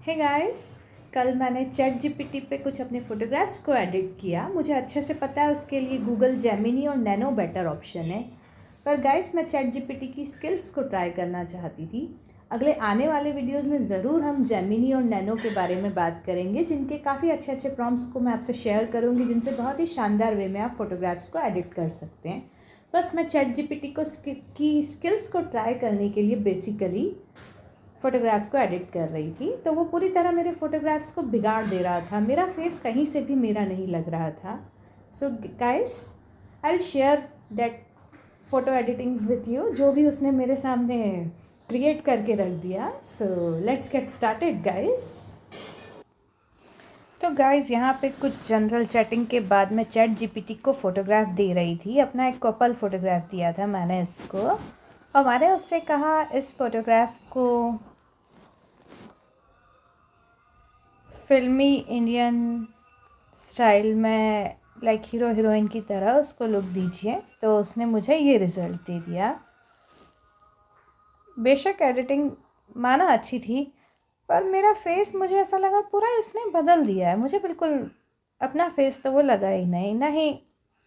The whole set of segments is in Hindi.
हे गाइस, कल मैंने चैट जीपीटी पे कुछ अपने फ़ोटोग्राफ्स को एडिट किया। मुझे अच्छे से पता है उसके लिए गूगल जेमिनी और नैनो बेटर ऑप्शन है। पर गाइस, मैं चैट जीपीटी की स्किल्स को ट्राई करना चाहती थी। अगले आने वाले वीडियोस में ज़रूर हम जेमिनी और नैनो के बारे में बात करेंगे, जिनके काफ़ी अच्छे अच्छे प्रॉम्प्ट्स को मैं आपसे शेयर करूँगी, जिनसे बहुत ही शानदार वे में आप फ़ोटोग्राफ्स को एडिट कर सकते हैं। बस मैं चैट जीपीटी की स्किल्स को ट्राई करने के लिए बेसिकली फ़ोटोग्राफ को एडिट कर रही थी, तो वो पूरी तरह मेरे फ़ोटोग्राफ्स को बिगाड़ दे रहा था। मेरा फेस कहीं से भी मेरा नहीं लग रहा था। So guys, I will share that photo editings with you, जो भी उसने मेरे सामने क्रिएट करके रख दिया। So let's get started guys. तो गाइस, यहाँ पे कुछ जनरल चैटिंग के बाद मैं चैट जीपीटी को फ़ोटोग्राफ दे रही थी। अपना एक कपल फ़ोटोग्राफ दिया था मैंने इसको, और मैंने उससे कहा इस फ़ोटोग्राफ को फिल्मी इंडियन स्टाइल में, लाइक हीरो हीरोइन की तरह उसको लुक दीजिए। तो उसने मुझे ये रिज़ल्ट दे दिया। बेशक एडिटिंग माना अच्छी थी, पर मेरा फेस मुझे ऐसा लगा पूरा इसने बदल दिया है। मुझे बिल्कुल अपना फेस तो वो लगा ही नहीं, ना ही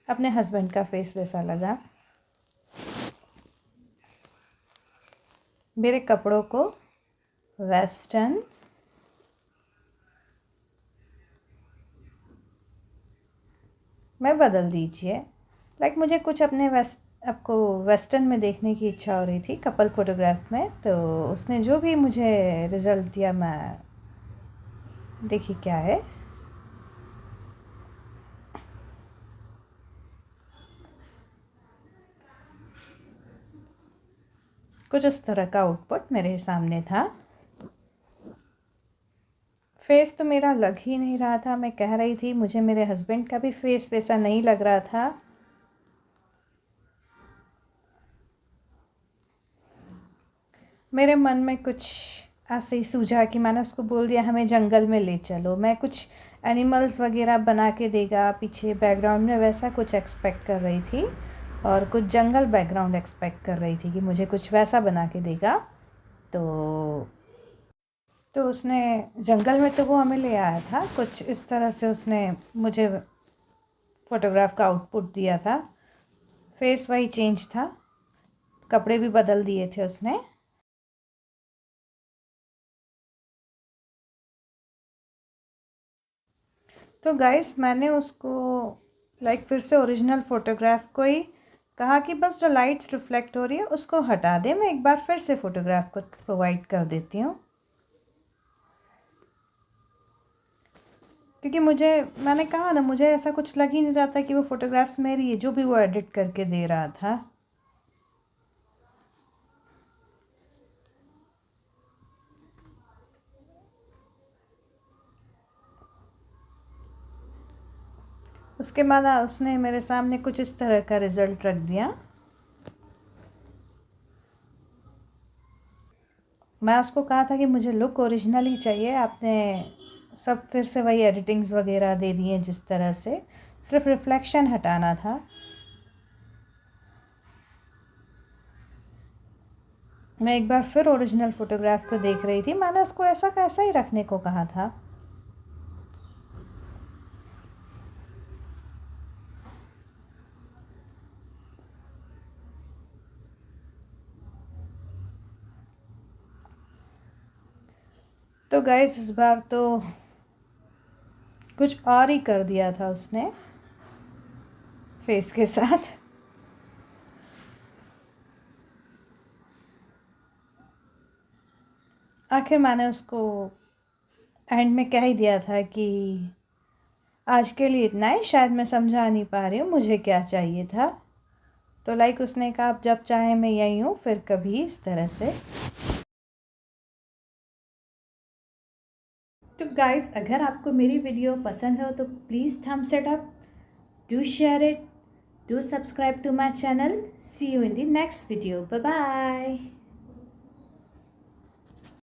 अपने हस्बैंड का फेस वैसा लगा। मेरे कपड़ों को वेस्टर्न में बदल दीजिए। लाइक मुझे कुछ अपने आपको वेस्टर्न में देखने की इच्छा हो रही थी कपल फोटोग्राफ में। तो उसने जो भी मुझे रिज़ल्ट दिया, मैं देखिए क्या है। कुछ इस तरह का आउटपुट मेरे सामने था। फेस तो मेरा लग ही नहीं रहा था। मैं कह रही थी मुझे मेरे हस्बैंड का भी फेस वैसा नहीं लग रहा था। मेरे मन में कुछ ऐसे ही सूझा कि मैंने उसको बोल दिया हमें जंगल में ले चलो। मैं कुछ एनिमल्स वगैरह बना के देगा पीछे बैकग्राउंड में, वैसा कुछ एक्सपेक्ट कर रही थी। और कुछ जंगल बैकग्राउंड एक्सपेक्ट कर रही थी कि मुझे कुछ वैसा बना के देगा। तो उसने जंगल में तो वो हमें ले आया था। कुछ इस तरह से उसने मुझे फ़ोटोग्राफ का आउटपुट दिया था। फेस वही चेंज था, कपड़े भी बदल दिए थे उसने। तो गाइस, मैंने उसको लाइक फिर से ओरिजिनल फ़ोटोग्राफ को ही कहा कि बस जो लाइट्स रिफ्लेक्ट हो रही है उसको हटा दे। मैं एक बार फिर से फ़ोटोग्राफ को प्रोवाइड कर देती हूँ, क्योंकि मैंने कहा ना, मुझे ऐसा कुछ लग ही नहीं रहा था कि वो फ़ोटोग्राफ्स मेरी है जो भी वो एडिट करके दे रहा था। उसके बाद उसने मेरे सामने कुछ इस तरह का रिज़ल्ट रख दिया। मैं उसको कहा था कि मुझे लुक ओरिजिनल ही चाहिए। आपने सब फिर से वही एडिटिंग्स वगैरह दे दी हैं जिस तरह से, सिर्फ रिफ्लेक्शन हटाना था। मैं एक बार फिर ओरिजिनल फ़ोटोग्राफ को देख रही थी। मैंने उसको ऐसा कैसा ही रखने को कहा था। तो गाइस, इस बार तो कुछ और ही कर दिया था उसने फेस के साथ। आखिर मैंने उसको एंड में कह ही दिया था कि आज के लिए इतना ही। शायद मैं समझा नहीं पा रही हूँ मुझे क्या चाहिए था। तो लाइक उसने कहा आप जब चाहे मैं यहीं हूँ, फिर कभी, इस तरह से। तो गाइस, अगर आपको मेरी वीडियो पसंद हो तो please thumbs it up, do share it, do subscribe to my channel. See you in the next video. Bye bye.